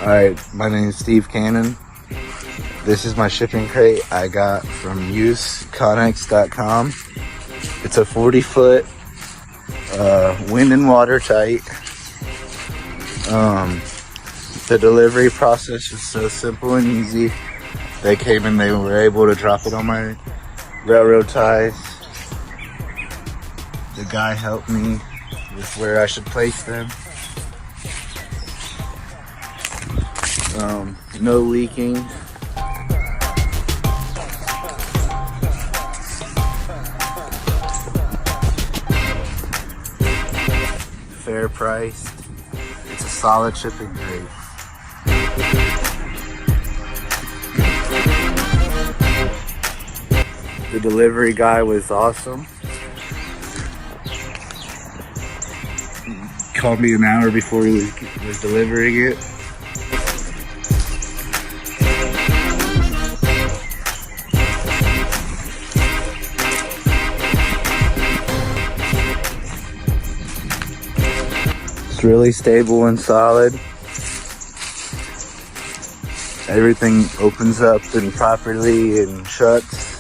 Alright, my name is Steve Cannon. This is my shipping crate I got from usedconex.com. It's a 40-foot, wind and water tight. The delivery process is so simple and easy. They came and they were able to drop it on my railroad ties. The guy helped me with where I should place them. No leaking. Fair priced. It's a solid shipping crate. The delivery guy was awesome. He called me an hour before he was delivering it. It's really stable and solid. Everything opens up and properly and shuts.